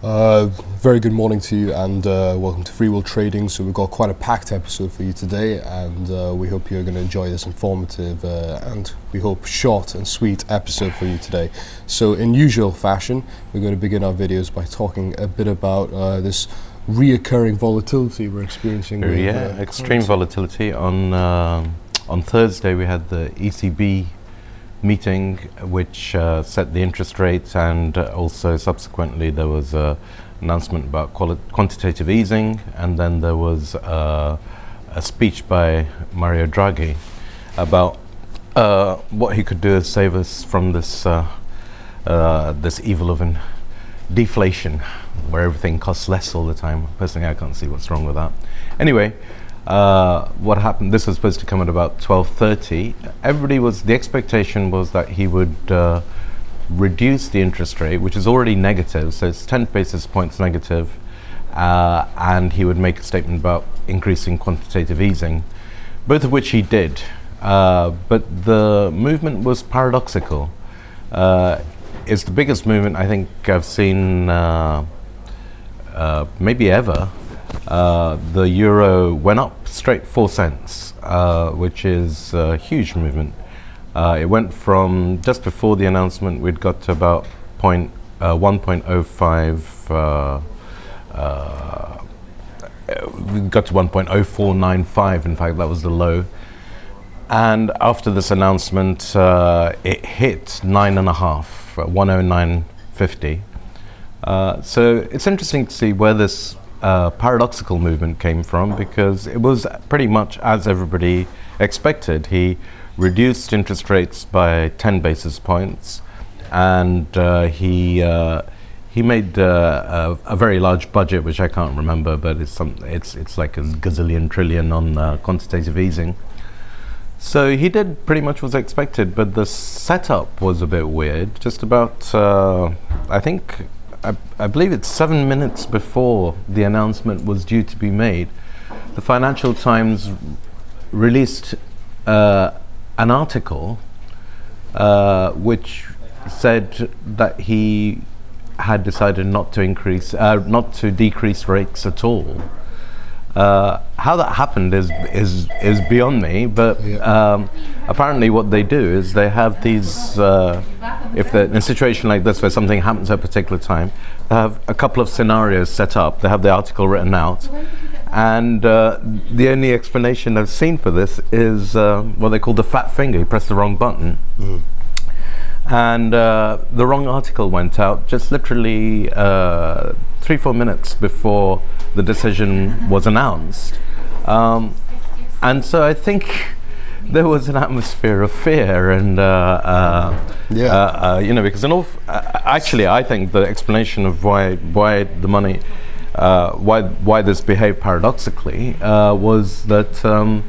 Very good morning to you, and welcome to Freeworld Trading. So we've got quite a packed episode for you today, and we hope you're going to enjoy this informative and we hope short and sweet episode for you today. So in usual fashion, we're going to begin our videos by talking a bit about this reoccurring volatility we're experiencing. Extreme volatility. On Thursday we had the ECB meeting, which set the interest rate, and also subsequently there was an announcement about quantitative easing, and then there was a speech by Mario Draghi about what he could do to save us from this this evil of deflation, where everything costs less all the time. Personally, I can't see what's wrong with that. Anyway, what happened, this was supposed to come at about 12:30. The expectation was that he would reduce the interest rate, which is already negative, so it's 10 basis points negative, and he would make a statement about increasing quantitative easing, both of which he did. But the movement was paradoxical. It's the biggest movement I think I've seen maybe ever. The euro went up straight 4 cents, which is a huge movement. It went from, just before the announcement, we'd got to about 1.05, we got to 1.0495, in fact that was the low. And after this announcement, it hit 9.5, 109.50. So it's interesting to see where this paradoxical movement came from, because it was pretty much as everybody expected. He reduced interest rates by 10 basis points, and he made a very large budget, which I can't remember, but it's like a gazillion trillion on quantitative easing. So he did pretty much what was expected, but the setup was a bit weird. Just about, I believe it's 7 minutes before the announcement was due to be made, the Financial Times released an article which said that he had decided not to decrease rates at all. How that happened is beyond me, but apparently what they do is they have these, if they're in a situation like this where something happens at a particular time, they have a couple of scenarios set up, they have the article written out, and the only explanation I've seen for this is what they call the fat finger. You press the wrong button. And the wrong article went out just literally 3-4 minutes before the decision was announced, and so I think there was an atmosphere of fear, and because actually I think the explanation of why the money, why this behaved paradoxically, was that an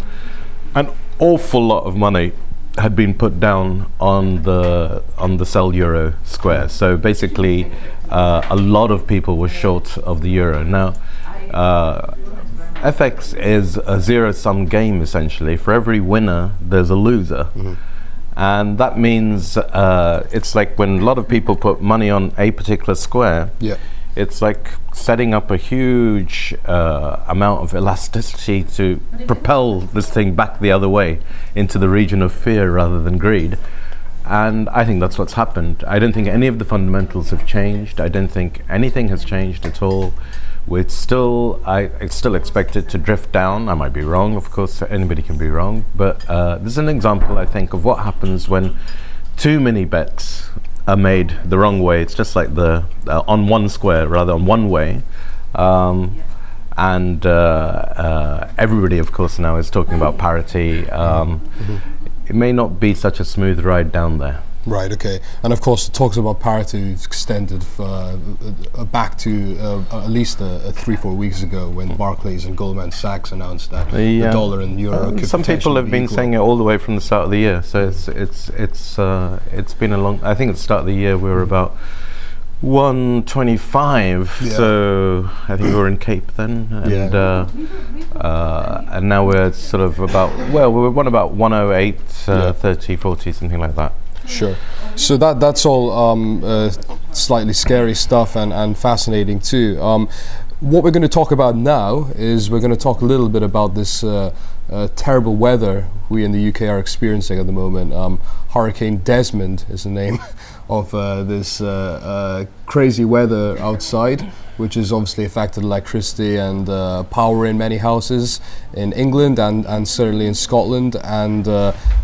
awful lot of money had been put down on the sell euro square. So basically a lot of people were short of the euro. Now FX is a zero-sum game essentially. For every winner there's a loser. And that means it's like when a lot of people put money on a particular square, it's like setting up a huge amount of elasticity to propel this thing back the other way into the region of fear rather than greed. And I think that's what's happened. I don't think any of the fundamentals have changed. I don't think anything has changed at all. I still expect it to drift down. I might be wrong, of course, anybody can be wrong, but this is an example, I think, of what happens when too many bets are made the wrong way. It's just like the on one square rather on one way, and everybody of course now is talking about parity. It may not be such a smooth ride down there. Right, okay. And of course, talks about parity extended back to at least 3-4 weeks ago, when Barclays and Goldman Sachs announced that the dollar and euro could some people have been equal. saying it all the way from the start of the year. So it's been a long. I think at the start of the year we were about 125. So I think we were in Cape then, and now we're sort of about, well, we were about 108, 30, 40, something like that. Sure. So that's all slightly scary stuff and fascinating too. What we're going to talk about now is we're going to talk a little bit about this terrible weather we in the UK are experiencing at the moment. Hurricane Desmond is the name of this crazy weather outside, which has obviously affected electricity and power in many houses in England and certainly in Scotland, and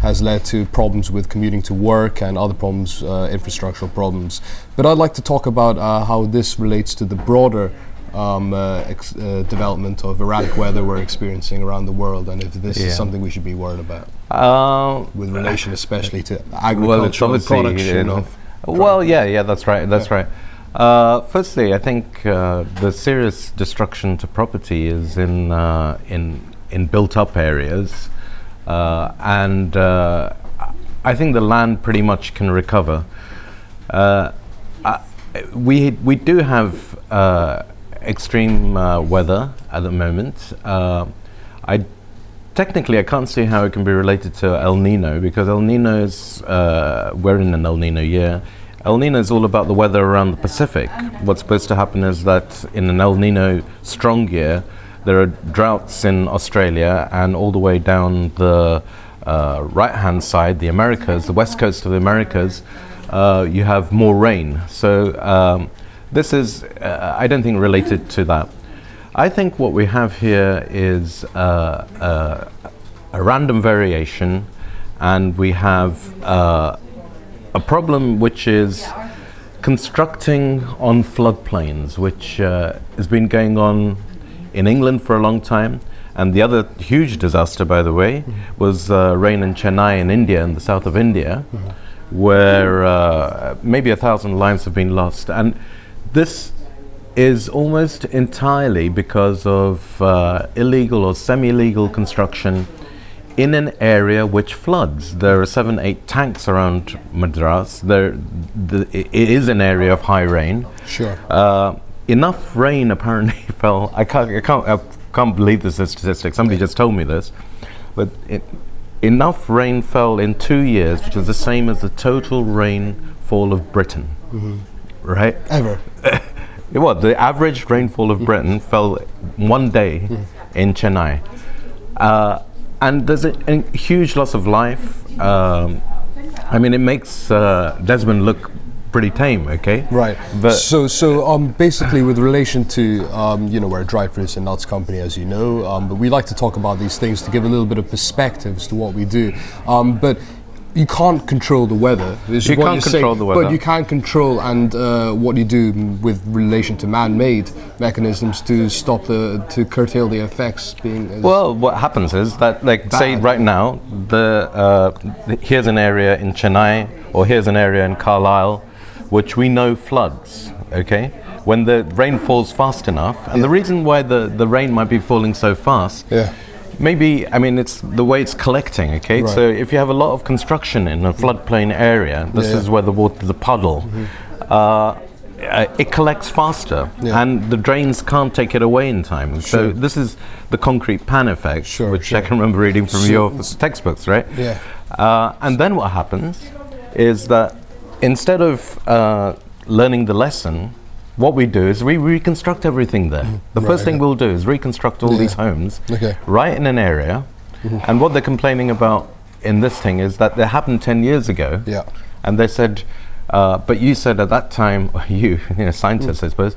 has led to problems with commuting to work and other problems, infrastructural problems. But I'd like to talk about how this relates to the broader development of erratic weather we're experiencing around the world, and if this is something we should be worried about, with relation especially to agricultural production of. Well, yeah, that's right. Right. Firstly, I think the serious destruction to property is in built-up areas, and I think the land pretty much can recover. We do have extreme weather at the moment. Technically, I can't see how it can be related to El Nino, because El Nino is, we're in an El Nino year. El Nino is all about the weather around the Pacific. What's supposed to happen is that in an El Nino strong year, there are droughts in Australia and all the way down the right-hand side, the Americas, the west coast of the Americas, you have more rain. So this is, I don't think, related to that. I think what we have here is a random variation, and we have a problem which is constructing on floodplains, which has been going on in England for a long time. And the other huge disaster, by the way, was rain in Chennai in India, in the south of India, where maybe 1,000 lives have been lost. And this is almost entirely because of illegal or semi-legal construction in an area which floods. There are 7-8 tanks around Madras. It is an area of high rain. Sure. Enough rain apparently fell. I can't believe this is a statistic. Somebody just told me this, but enough rain fell in 2 years, which is the same as the total rainfall of Britain. Right? Ever. What, the average rainfall of Britain fell one day in Chennai. And there's a huge loss of life. I mean, it makes Desmond look pretty tame, okay? Right. But so basically, with relation to we're a dried fruits and nuts company, as you know, but we like to talk about these things to give a little bit of perspective as to what we do. But you can't control the weather. You can't control the weather. But you can control what you do with relation to man-made mechanisms to stop to curtail the effects being. Well, what happens is that, like, bad. Say right now, here's an area in Chennai, or here's an area in Carlisle, which we know floods. Okay, when the rain falls fast enough, and the reason why the rain might be falling so fast. Yeah. Maybe, I mean, it's the way it's collecting, okay? Right. So if you have a lot of construction in a floodplain area, this is where the water, the puddle, it collects faster, and the drains can't take it away in time. So this is the concrete pan effect, which I can remember reading from your textbooks, right? Yeah. And then what happens is that instead of learning the lesson, what we do is we reconstruct everything there. The first thing we'll do is reconstruct all these homes right in an area. And what they're complaining about in this thing is that it happened 10 years ago. Yeah. And they said, but you said at that time, scientists, I suppose,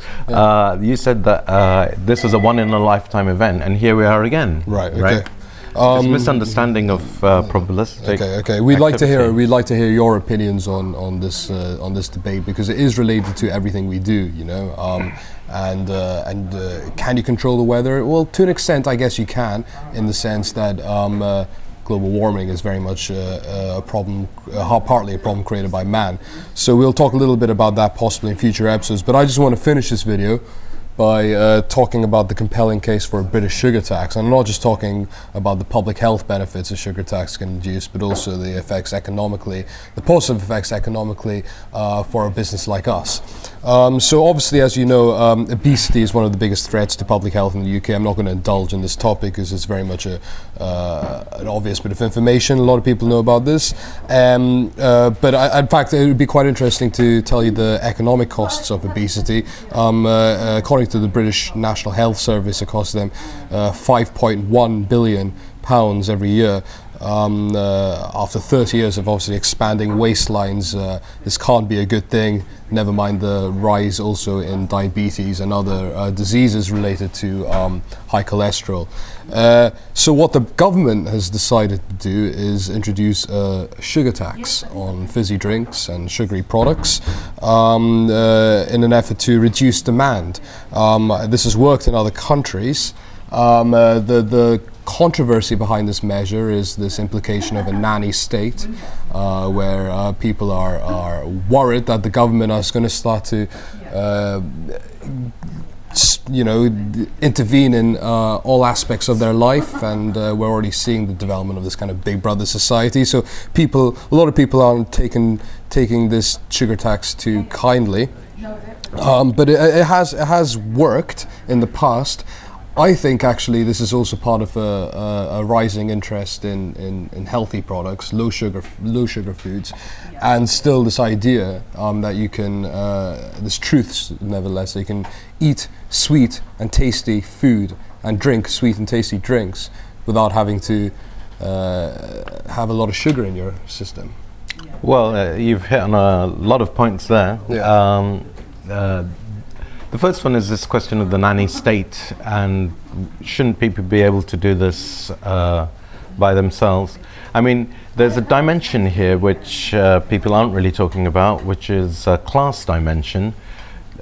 you said that this was a one-in-a-lifetime event, and here we are again. Right, okay. Right? It's misunderstanding of probabilistic. Okay. We'd like to hear your opinions on this debate, because it is related to everything we do. And can you control the weather? Well, to an extent, I guess you can, in the sense that global warming is very much a problem, partly a problem created by man. So we'll talk a little bit about that possibly in future episodes. But I just want to finish this video by talking about the compelling case for a British sugar tax. And I'm not just talking about the public health benefits a sugar tax can induce, but also the effects economically, the positive effects economically for a business like us. So obviously, as you know, obesity is one of the biggest threats to public health in the UK. I'm not going to indulge in this topic because it's very much an obvious bit of information. A lot of people know about this. But in fact, it would be quite interesting to tell you the economic costs of obesity. According to the British National Health Service, it costs them £5.1 billion every year. After 30 years of obviously expanding waistlines, this can't be a good thing, never mind the rise also in diabetes and other diseases related to high cholesterol. So what the government has decided to do is introduce a sugar tax on fizzy drinks and sugary products in an effort to reduce demand. This has worked in other countries. The controversy behind this measure is this implication of a nanny state, where people are worried that the government is going to start to, intervene in all aspects of their life, and we're already seeing the development of this kind of Big Brother society. So a lot of people aren't taking this sugar tax too kindly, but it has worked in the past. I think actually this is also part of a rising interest in healthy products, low sugar foods, and still this idea that you can, this truth nevertheless, that you can eat sweet and tasty food and drink sweet and tasty drinks without having to have a lot of sugar in your system. Well, you've hit on a lot of points there. Yeah. The first one is this question of the nanny state, and shouldn't people be able to do this by themselves? I mean, there's a dimension here which people aren't really talking about, which is a class dimension,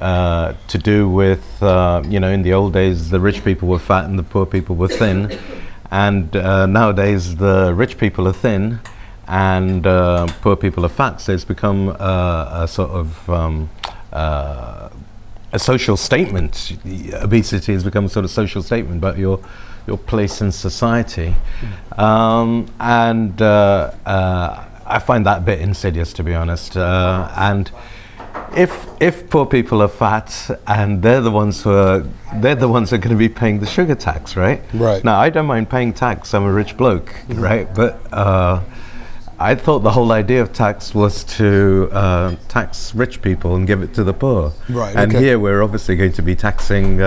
to do with, in the old days the rich people were fat and the poor people were thin, and nowadays the rich people are thin and poor people are fat, so it's become a sort of a social statement. Obesity has become a sort of social statement about your place in society, and I find that a bit insidious, to be honest. And if poor people are fat and they're the ones who are going to be paying the sugar tax, right? Right. Now I don't mind paying tax. I'm a rich bloke, right? But I thought the whole idea of tax was to tax rich people and give it to the poor. Right. And okay. here we're obviously going to be taxing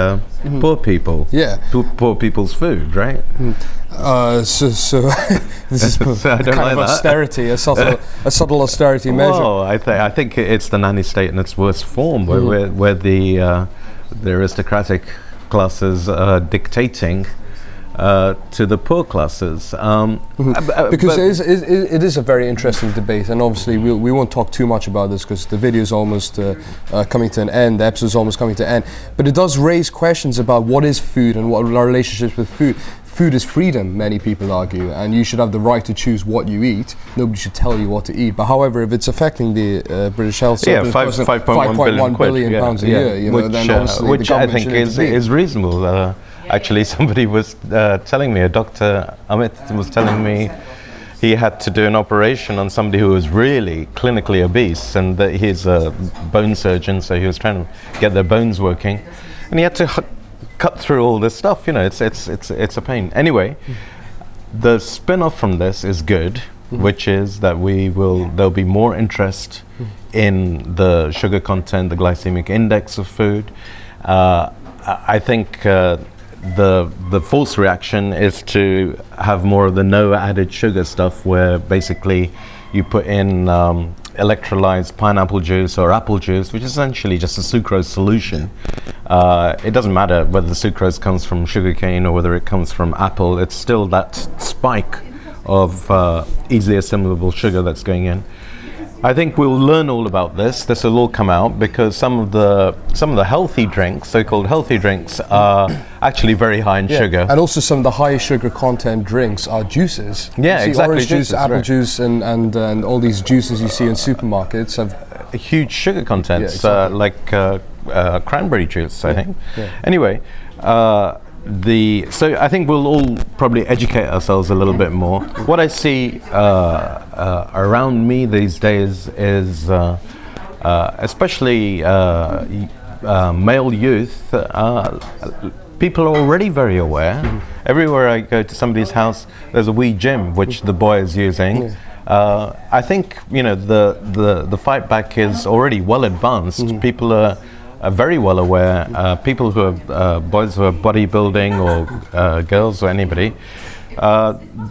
poor people. Yeah. Poor people's food, right? So this is So I don't kind like of that. austerity, a subtle austerity measure. Well, I think it's the nanny state in its worst form, where the aristocratic classes are dictating to the poor classes. Because it is a very interesting debate, and obviously we won't talk too much about this because the video is almost coming to an end, the episode is almost coming to an end, but it does raise questions about what is food and what are our relationships with food. Food is freedom, many people argue, and you should have the right to choose what you eat. Nobody should tell you what to eat. But however, if it's affecting the British Health Service, £5.1 billion pounds a year, then obviously which the I government think should is reasonable. Actually, somebody was telling me, Dr. Amit was telling me he had to do an operation on somebody who was really clinically obese, and that he's a bone surgeon, so he was trying to get their bones working, and he had to cut through all this stuff. It's a pain. Anyway, the spin-off from this is good, which is that there'll be more interest in the sugar content, the glycemic index of food. I think the false reaction is to have more of the no added sugar stuff, where basically you put in electrolyzed pineapple juice or apple juice, which is essentially just a sucrose solution. It doesn't matter whether the sucrose comes from sugarcane or whether it comes from apple, it's still that spike of easily assimilable sugar that's going in. I think we'll learn all about this. This will all come out because some of the healthy drinks, so-called healthy drinks, are actually very high in sugar. And also some of the high sugar content drinks are juices. Yeah, exactly. Orange juice, apple right. juice, and all these juices you see in supermarkets have a huge sugar content, Yeah, exactly. like cranberry juice, I think. Yeah. Anyway, so I think we'll all probably educate ourselves a little bit more. What I see around me these days is especially male youth. People are already very aware. Everywhere I go to somebody's house, there's a wee gym which the boy is using. I think the fight back is already well advanced. People are very well aware. People who are boys who are bodybuilding or girls or anybody,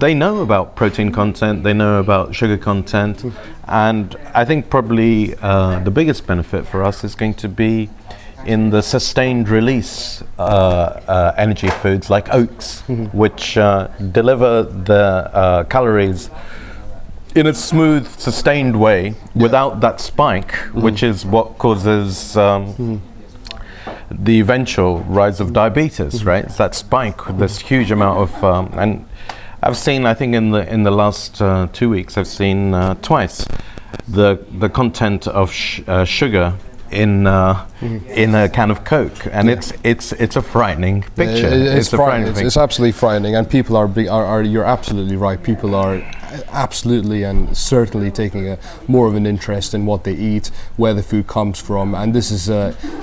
they know about protein content, they know about sugar content, and I think probably the biggest benefit for us is going to be in the sustained release energy foods like oats, which deliver the calories in a smooth, sustained way without that spike, which is what causes the eventual rise of diabetes, right? It's that spike, this huge amount of, and I've seen, I think in the last 2 weeks, I've seen twice the content of sugar in a can of Coke, and it's a frightening picture. It's absolutely frightening, and people are you're absolutely right. People are absolutely and certainly taking more of an interest in what they eat, where the food comes from, and this is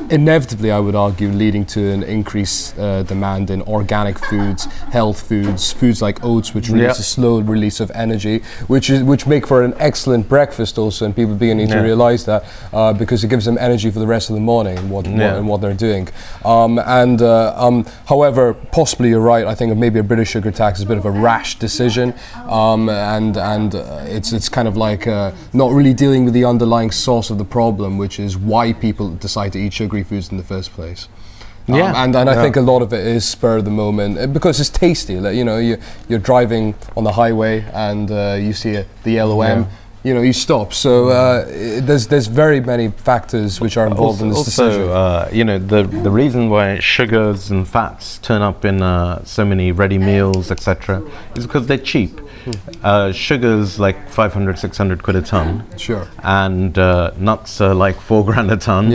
inevitably, I would argue, leading to an increased demand in organic foods, health foods, foods like oats, which release a slow release of energy, which make for an excellent breakfast also, and people beginning to realize that because it gives them energy for the rest of the morning and what they're doing. However, possibly you're right. I think maybe a British sugar tax is a bit of a rash decision, and it's kind of like not really dealing with the underlying source of the problem, which is why people decide to eat sugary foods in the first place. And I think a lot of it is spur of the moment because it's tasty. Like, you're driving on the highway and you see the yellow M. You stop. So there's very many factors which are involved in this decision. The reason why sugars and fats turn up in so many ready meals, etc., is because they're cheap. Sugar's like 500, 600 quid a ton. Sure. And nuts are like 4 grand a ton.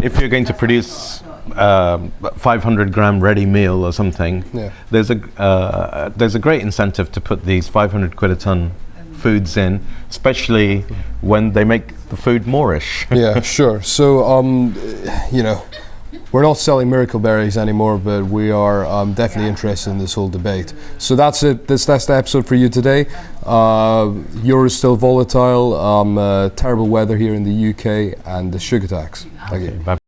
If you're going to produce 500 gram ready meal or something, there's a great incentive to put these 500 quid a ton foods in, especially when they make the food moreish. Sure. So we're not selling miracle berries anymore, but we are definitely interested in this whole debate. So that's it. That's the episode for you today. Euro's still volatile, terrible weather here in the UK, and the sugar tax. Thank you. Bye.